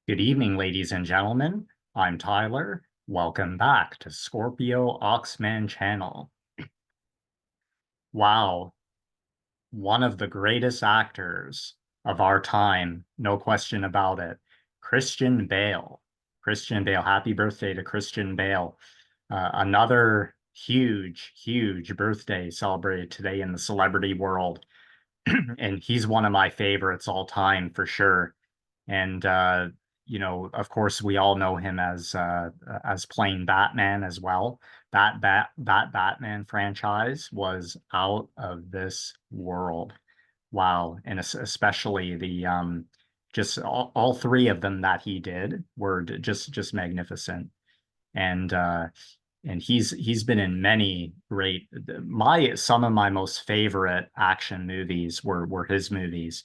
Good evening, ladies and gentlemen. I'm Tyler. Welcome back to Scorpio Oxman channel. Wow, one of the greatest actors of our time, no question about it. Christian Bale. Christian Bale. Happy birthday to Christian Bale. Another huge birthday celebrated today in the celebrity world. And he's one of my favorites all time for sure. And of course, we all know him as playing Batman as well. That Batman franchise was out of this world. Wow, and especially the just all three of them that he did were just magnificent. And he's been in many great my some of my most favorite action movies were his movies,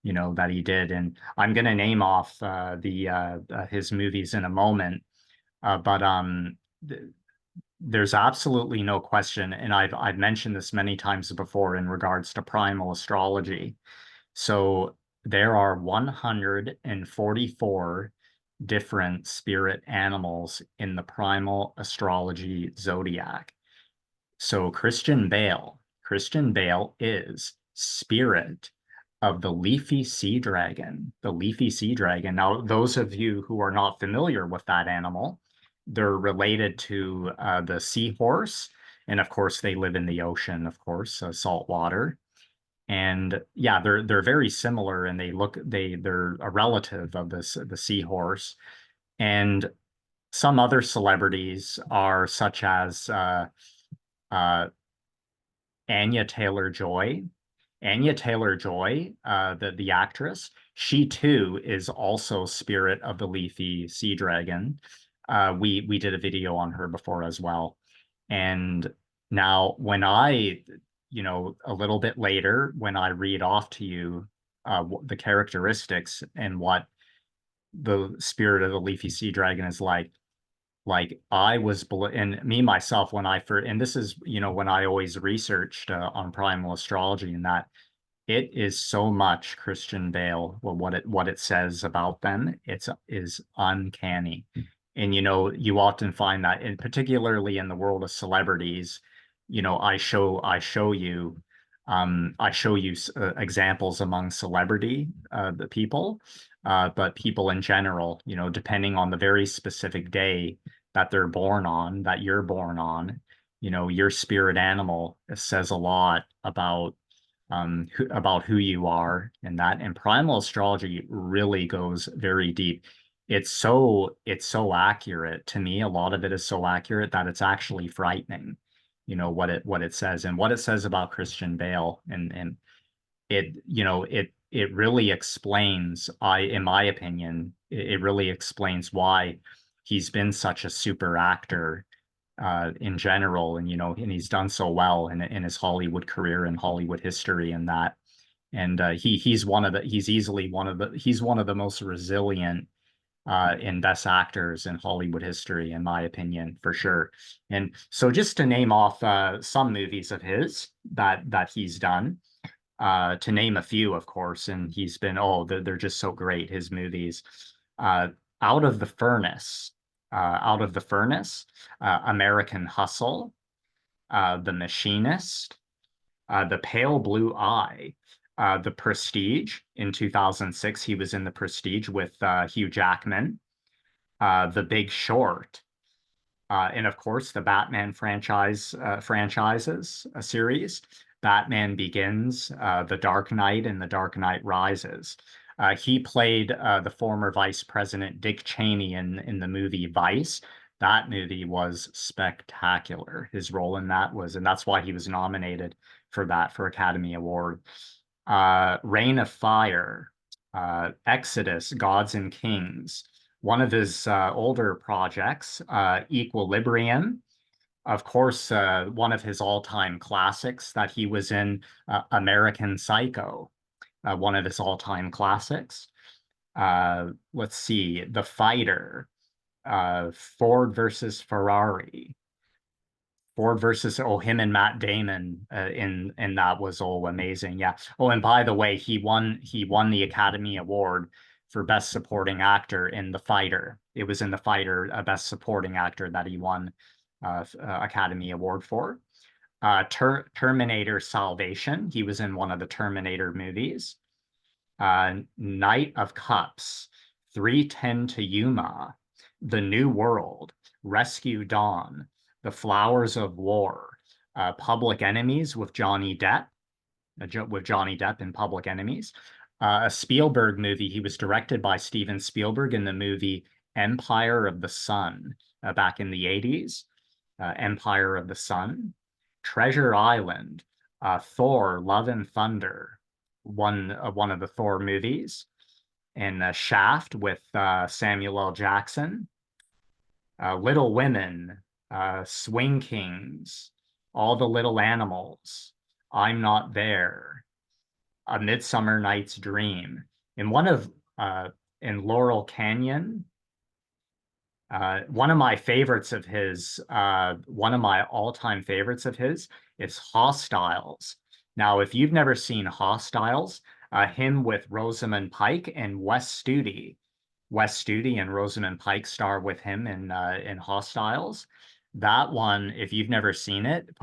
that he did. And I'm going to name off the his movies in a moment, but th there's absolutely no question, and I've mentioned this many times before in regards to primal astrology. So there are 144 different spirit animals in the primal astrology zodiac. So Christian Bale is spirit of the Leafy Seadragon, the Leafy Seadragon. Now, those of you who are not familiar with that animal, they're related to the seahorse. And of course, they live in the ocean, of course, salt water. And yeah, they're very similar, and they're a relative of the seahorse. And some other celebrities are such as uh, Anya Taylor-Joy. Anya Taylor-Joy, the actress, she too is also spirit of the Leafy Seadragon. We did a video on her before as well. And now when a little bit later, when I read off to you the characteristics and what the spirit of the Leafy Seadragon is like I was, and me myself, when I first, and this is, when I always researched on primal astrology, and that it is so much Christian Bale. Well, what it says about them, is uncanny. And you often find that, and particularly in the world of celebrities, I show you examples among celebrity the people, but people in general, depending on the very specific day that they're born on, that you're born on, your spirit animal says a lot about who you are. And primal astrology really goes very deep. It's so accurate. To me, a lot of it is so accurate that it's actually frightening, what it says, and what it says about Christian Bale. And it really explains, in my opinion, it really explains why he's been such a super actor in general. And he's done so well in his Hollywood career and Hollywood history, and that. And he's one of the most resilient and best actors in Hollywood history, in my opinion, for sure. And so, just to name off some movies of his that he's done, to name a few, of course, and he's been, they're just so great, his movies. Uh, Out of the Furnace, American Hustle, The Machinist, The Pale Blue Eye, The Prestige. In 2006, he was in The Prestige with Hugh Jackman, The Big Short, and of course the Batman franchises, a series. Batman Begins, The Dark Knight, and The Dark Knight Rises. He played the former Vice President Dick Cheney in the movie Vice. That movie was spectacular. His role in that was, and that's why he was nominated for Academy Award. Reign of Fire, Exodus, Gods and Kings. One of his older projects, Equilibrium. Of course, one of his all-time classics that he was in, American Psycho, one of his all-time classics. Let's see, The Fighter, Ford versus Ferrari, him and Matt Damon in that was all amazing. Yeah. Oh, and by the way, he won the Academy Award for Best Supporting Actor in The Fighter. It was in The Fighter, Best Supporting Actor, that he won Academy Award for. Terminator Salvation. He was in one of the Terminator movies. Knight of Cups, 3:10 to Yuma, The New World, Rescue Dawn, The Flowers of War, Public Enemies with Johnny Depp, in Public Enemies. A Spielberg movie. He was directed by Steven Spielberg in the movie Empire of the Sun back in the 80s. Empire of the Sun. Treasure Island, Thor, Love and Thunder, one of the Thor movies, and Shaft with Samuel L. Jackson, Little Women, Swing Kings, All the Little Animals, I'm Not There, A Midsummer Night's Dream, and in Laurel Canyon. One of my favorites of his, one of my all-time favorites of his is Hostiles. Now, if you've never seen Hostiles, him with Rosamund Pike and Wes Studi. Wes Studi and Rosamund Pike star with him in Hostiles. That one, if you've never seen it,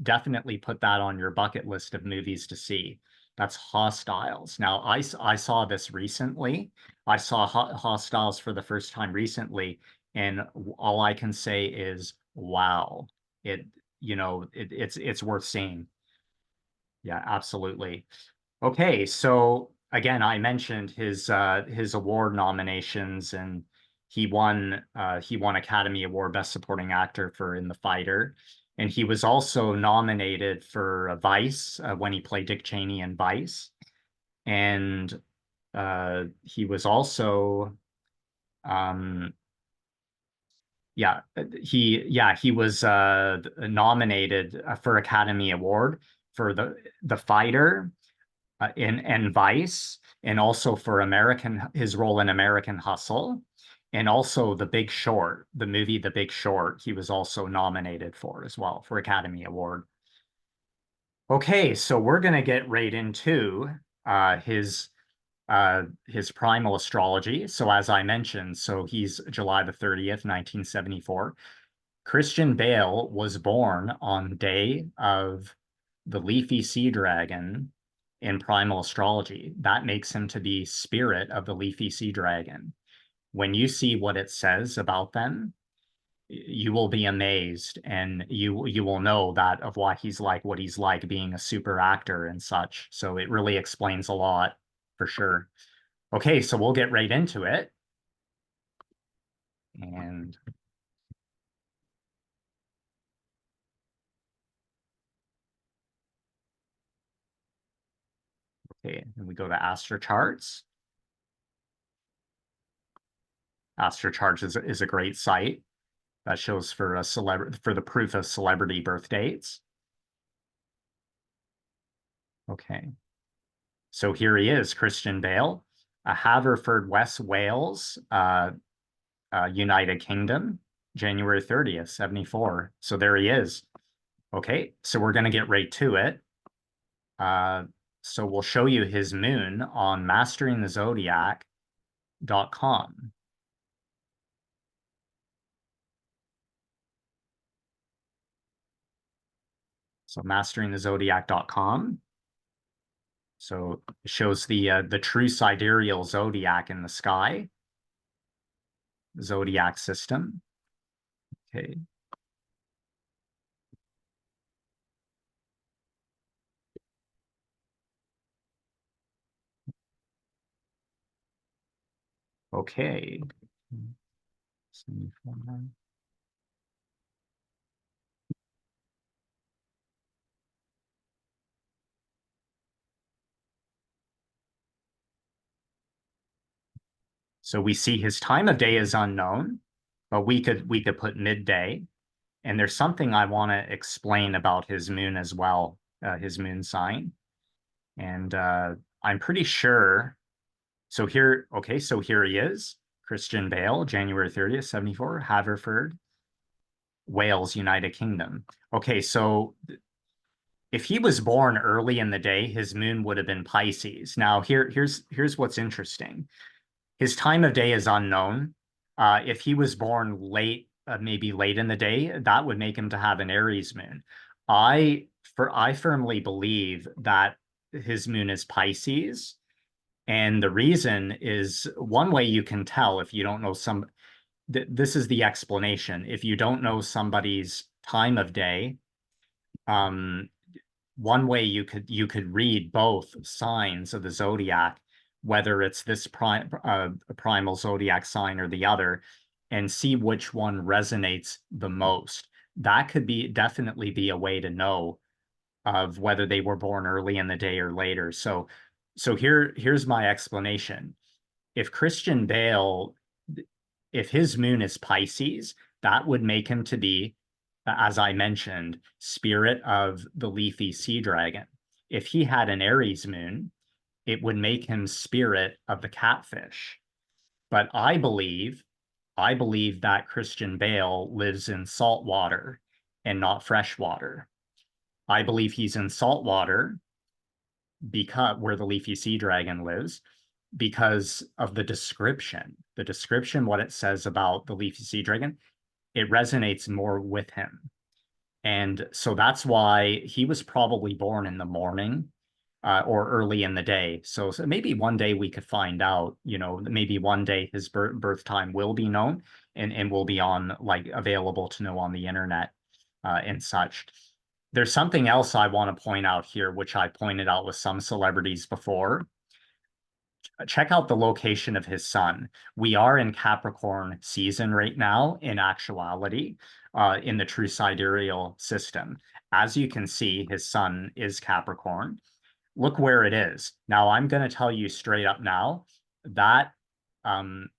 definitely put that on your bucket list of movies to see. That's Hostiles. Now, I saw this recently. I saw Hostiles for the first time recently, and all I can say is, wow. It's worth seeing. Yeah, absolutely. Okay, so again, I mentioned his award nominations, and he won Academy Award Best Supporting Actor for In the Fighter, and he was also nominated for Vice when he played Dick Cheney in Vice, and he was also he was nominated for Academy Award for the Fighter in Vice, and also for his role in American Hustle, and also The Big Short, the movie The Big Short, he was also nominated for as well for Academy Award. Okay, so we're gonna get right into his primal astrology. So as I mentioned, so he's July the 30th, 1974. Christian Bale was born on day of the Leafy Seadragon in primal astrology. That makes him to be spirit of the Leafy Seadragon. When you see what it says about them, you will be amazed, and you will know that of why he's like what he's like, being a super actor and such. So it really explains a lot for sure. Okay, so we'll get right into it. And okay, and we go to AstroCharts. AstroCharts is a great site that shows for the proof of celebrity birth dates. Okay, so here he is, Christian Bale, Haverford, West Wales, United Kingdom, January 30th, 74. So there he is. Okay, so we're going to get right to it. So we'll show you his moon on masteringthezodiac.com. So masteringthezodiac.com. So it shows the true sidereal zodiac in the sky, zodiac system. Okay. Okay. So we see his time of day is unknown, but we could put midday. And there's something I want to explain about his moon as well, his moon sign. And I'm pretty sure. So here he is, Christian Bale, January 30th, 74, Haverford, Wales, United Kingdom. Okay, so if he was born early in the day, his moon would have been Pisces. Now here's what's interesting. His time of day is unknown. If he was born late, maybe late in the day, that would make him to have an Aries moon. I firmly believe that his moon is Pisces, and the reason is one way you can tell if you don't know this is the explanation. If you don't know somebody's time of day, um, one way you could read both signs of the zodiac, whether it's this primal zodiac sign or the other, and see which one resonates the most. That could be definitely be a way to know of whether they were born early in the day or later. So here's my explanation. If Christian Bale, if his moon is Pisces, that would make him to be, as I mentioned, spirit of the Leafy Seadragon. If he had an Aries moon, it would make him spirit of the catfish. But I believe that Christian Bale lives in salt water and not fresh water. I believe he's in salt water because where the Leafy Seadragon lives, because of the description. The description, what it says about the Leafy Seadragon, it resonates more with him. And so that's why he was probably born in the morning or early in the day. So maybe one day we could find out, maybe one day his birth time will be known and will be available to know on the internet and such. There's something else I want to point out here, which I pointed out with some celebrities before. Check out the location of his sun. We are in Capricorn season right now, in actuality, in the true sidereal system. As you can see, his sun is Capricorn. Look where it is. Now, I'm going to tell you straight up now that um,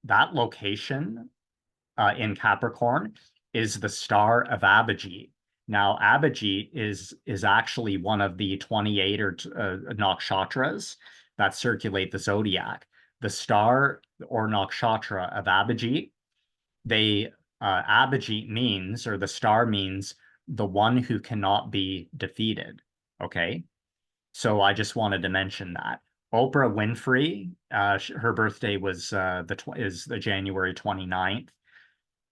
that location in Capricorn is the star of Abhijit. Now, Abhijit is actually one of the 28 or nakshatras that circulate the zodiac. The star or nakshatra of Abhijit, Abhijit means, or the star means, the one who cannot be defeated. Okay, so I just wanted to mention that. Oprah Winfrey, her birthday was the January 29th.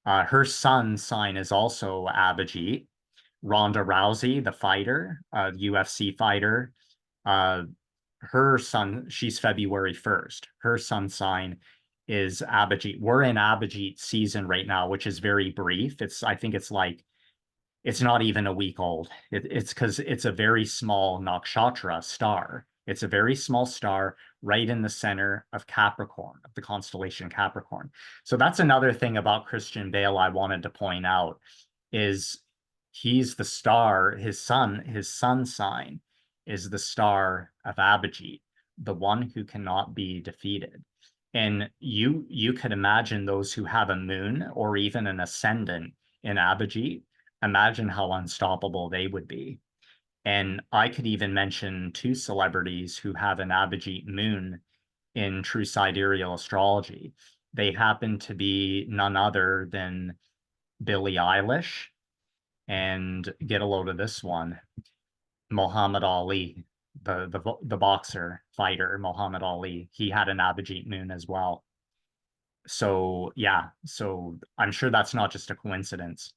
Her sun sign is also Abhijit. Ronda Rousey, the fighter, UFC fighter, uh, her sun, she's February 1st. Her sun sign is Abhijit. We're in Abhijit season right now, which is very brief. I think it's not even a week old. It's because it's a very small nakshatra star. It's a very small star right in the center of Capricorn, of the constellation Capricorn. So that's another thing about Christian Bale I wanted to point out is he's the star, his sun sign is the star of Abhijit, the one who cannot be defeated. And you could imagine those who have a moon or even an ascendant in Abhijit, imagine how unstoppable they would be. And I could even mention two celebrities who have an Abhijit moon in true sidereal astrology. They happen to be none other than Billie Eilish and get a load of this one, Muhammad Ali, the boxer fighter, Muhammad Ali. He had an Abhijit moon as well. So yeah, so I'm sure that's not just a coincidence.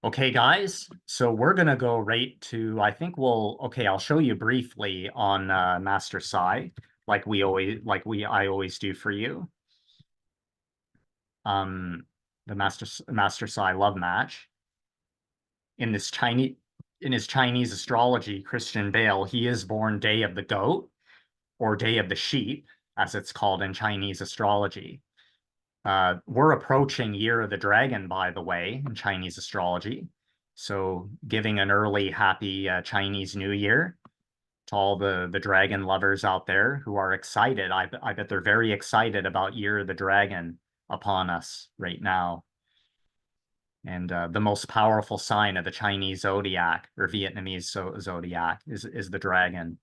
Okay, guys, so we're gonna go right to, okay, I'll show you briefly on Master Psi, I always do for you. Um, the Master Psi love match. In this Chinese in his Chinese astrology, Christian Bale, he is born day of the goat or day of the sheep, as it's called in Chinese astrology. We're approaching Year of the Dragon, by the way, in Chinese astrology. So giving an early happy Chinese New Year to all the dragon lovers out there who are excited. I bet they're very excited about Year of the Dragon upon us right now. And the most powerful sign of the Chinese zodiac or Vietnamese zodiac is the dragon.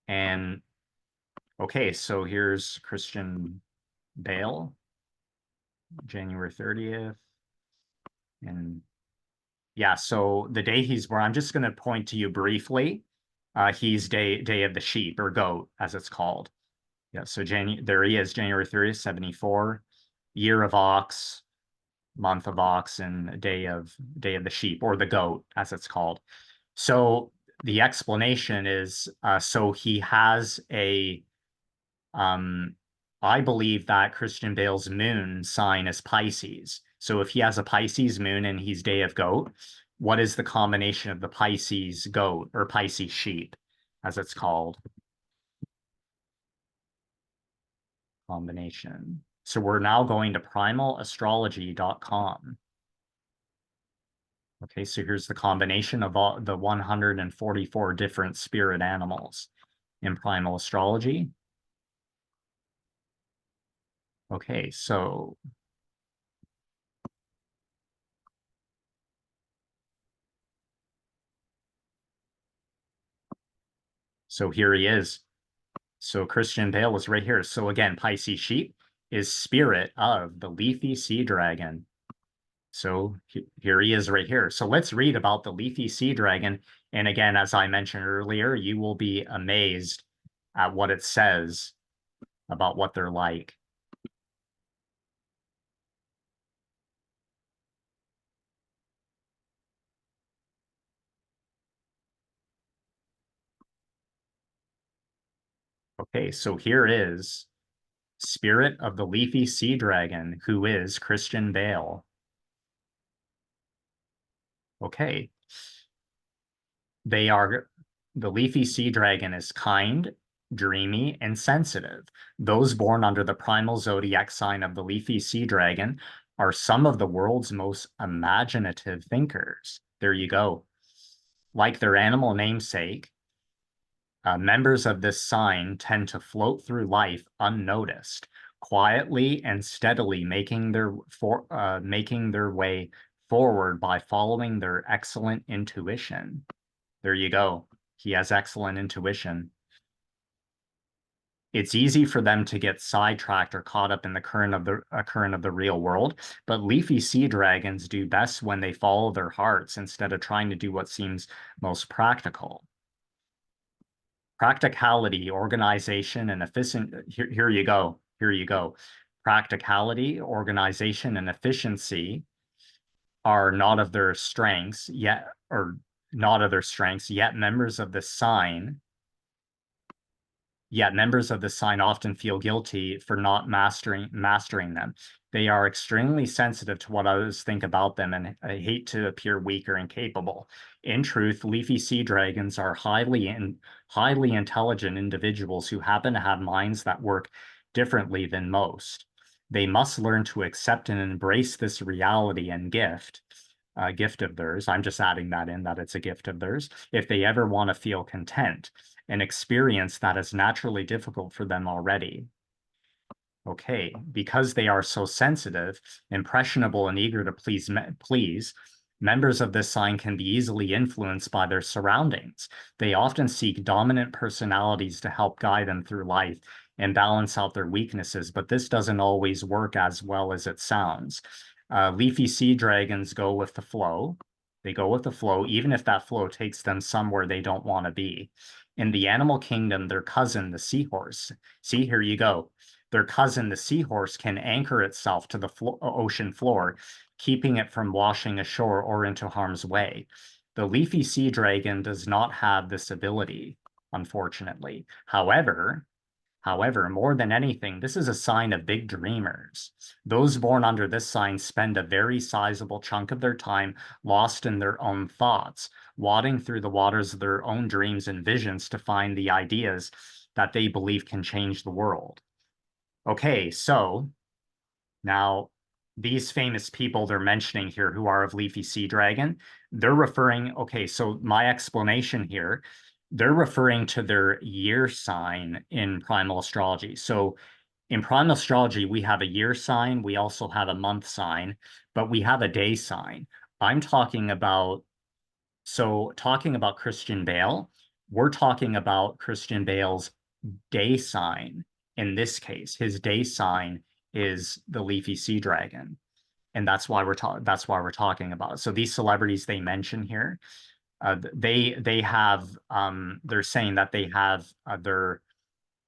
And okay, so here's Christian Bale, January 30th. And yeah, so the day he's born, I'm just going to point to you briefly He's day of the sheep or goat, as it's called. Yeah, so there he is, January 30th, 74, year of ox, month of ox, and day of the sheep or the goat, as it's called. So the explanation is so he has a I believe that Christian Bale's moon sign is Pisces. So if he has a Pisces moon and he's day of goat, what is the combination of the Pisces goat or Pisces sheep, as it's called? Combination. So we're now going to primalastrology.com. Okay, so here's the combination of all the 144 different spirit animals in primal astrology. Okay, so here he is. So Christian Bale is right here. So again, Pisces sheep is spirit of the Leafy Seadragon. So here he is right here. So let's read about the Leafy Seadragon. And again, as I mentioned earlier, you will be amazed at what it says about what they're like. Okay, so here is spirit of the Leafy Seadragon, who is Christian Bale. Okay. The Leafy Seadragon is kind, dreamy, and sensitive. Those born under the primal zodiac sign of the Leafy Seadragon are some of the world's most imaginative thinkers. There you go. Like their animal namesake, members of this sign tend to float through life unnoticed, quietly and steadily making their way forward by following their excellent intuition. There you go. He has excellent intuition. It's easy for them to get sidetracked or caught up in the current of the real world, but leafy sea dragons do best when they follow their hearts instead of trying to do what seems most practical. Practicality, organization, and efficient. Here you go. Here you go. Practicality, organization, and efficiency are not of their strengths yet, yet members of the sign often feel guilty for not mastering them. They are extremely sensitive to what others think about them and hate to appear weak or incapable. In truth, leafy sea dragons are highly intelligent individuals who happen to have minds that work differently than most. They must learn to accept and embrace this reality and gift of theirs. I'm just adding that in, that it's a gift of theirs, if they ever want to feel content, an experience that is naturally difficult for them already. Okay, because they are so sensitive, impressionable, and eager to please, members of this sign can be easily influenced by their surroundings. They often seek dominant personalities to help guide them through life and balance out their weaknesses, but this doesn't always work as well as it sounds. Leafy sea dragons go with the flow. They go with the flow, even if that flow takes them somewhere they don't want to be. In the animal kingdom, their cousin, the seahorse, see, here you go. Their cousin, the seahorse, can anchor itself to the ocean floor, keeping it from washing ashore or into harm's way. The leafy sea dragon does not have this ability, unfortunately. However, more than anything, this is a sign of big dreamers. Those born under this sign spend a very sizable chunk of their time lost in their own thoughts, wading through the waters of their own dreams and visions to find the ideas that they believe can change the world. Okay, so now these famous people they're mentioning here who are of Leafy Seadragon, they're referring, okay, so my explanation here, they're referring to their year sign in primal astrology. So in primal astrology, we have a year sign, we also have a month sign, but we have a day sign. I'm talking about, talking about Christian Bale, we're talking about Christian Bale's day sign. In this case, his day sign is the Leafy Seadragon. And that's why we're talking about it. So these celebrities they mention here, They have they're saying that they have their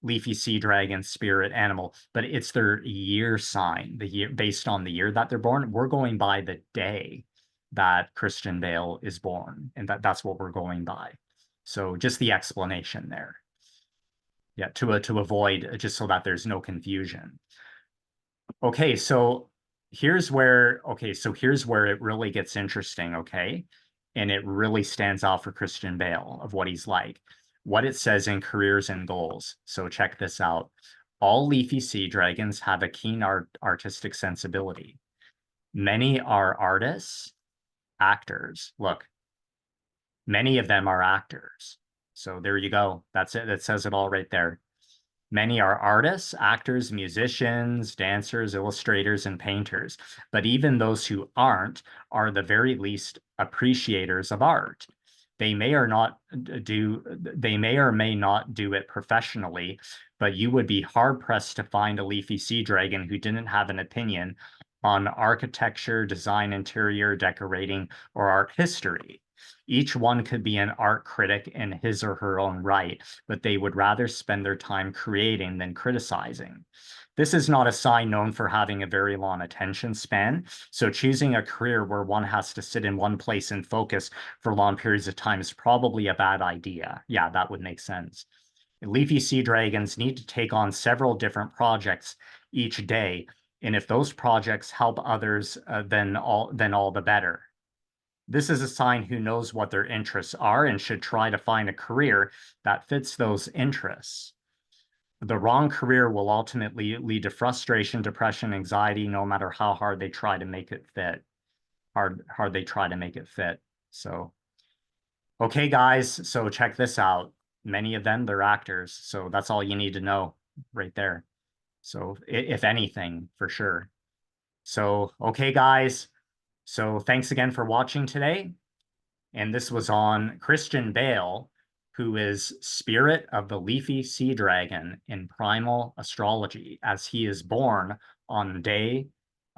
Leafy Seadragon spirit animal, but it's their year sign, the year based on the year that they're born. We're going by the day that Christian Bale is born, and that's what we're going by. So just the explanation there. Yeah, to avoid just so that there's no confusion. Okay, so here's where it really gets interesting, okay? And it really stands out for Christian Bale of what he's like. What it says in careers and goals. So check this out. All Leafy Seadragons have a keen artistic sensibility. Many are artists, actors. Look, many of them are actors. So there you go. That's it. That says it all right there. Many are artists, actors, musicians, dancers, illustrators, and painters. But even those who aren't are the very least appreciators of art. They may or may not do it professionally, but you would be hard-pressed to find a Leafy Seadragon who didn't have an opinion on architecture, design, interior, decorating, or art history. Each one could be an art critic in his or her own right, but they would rather spend their time creating than criticizing. This is not a sign known for having a very long attention span, so choosing a career where one has to sit in one place and focus for long periods of time is probably a bad idea. Yeah, that would make sense. Leafy Seadragons need to take on several different projects each day, and if those projects help others, then all the better. This is a sign who knows what their interests are and should try to find a career that fits those interests. The wrong career will ultimately lead to frustration, depression, anxiety, no matter how hard they try to make it fit. Hard they try to make it fit. So, okay, guys, so check this out. Many of them, they're actors. So that's all you need to know right there. So if anything, for sure. So, okay, guys. So thanks again for watching today. And this was on Christian Bale, who is spirit of the Leafy Seadragon in primal astrology, as he is born on the day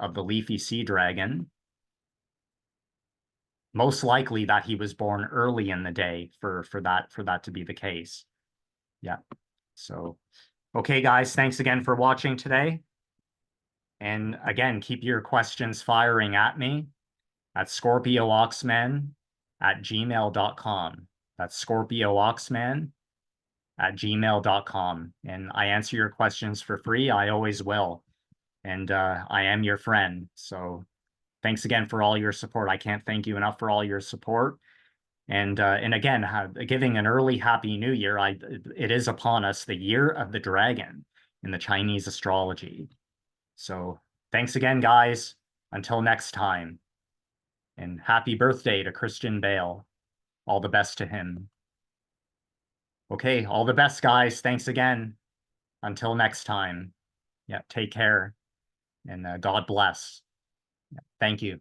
of the Leafy Seadragon. Most likely that he was born early in the day for that to be the case. Yeah. So, okay, guys, thanks again for watching today. And again, keep your questions firing at me at scorpiooxman@gmail.com. That's scorpiooxman@gmail.com. And I answer your questions for free. I always will. And I am your friend. So thanks again for all your support. I can't thank you enough for all your support. And again, giving an early Happy New Year. It is upon us, the year of the dragon in the Chinese astrology. So thanks again, guys. Until next time. And happy birthday to Christian Bale. All the best to him. Okay, all the best, guys. Thanks again. Until next time. Yeah, take care. And God bless. Yeah, thank you.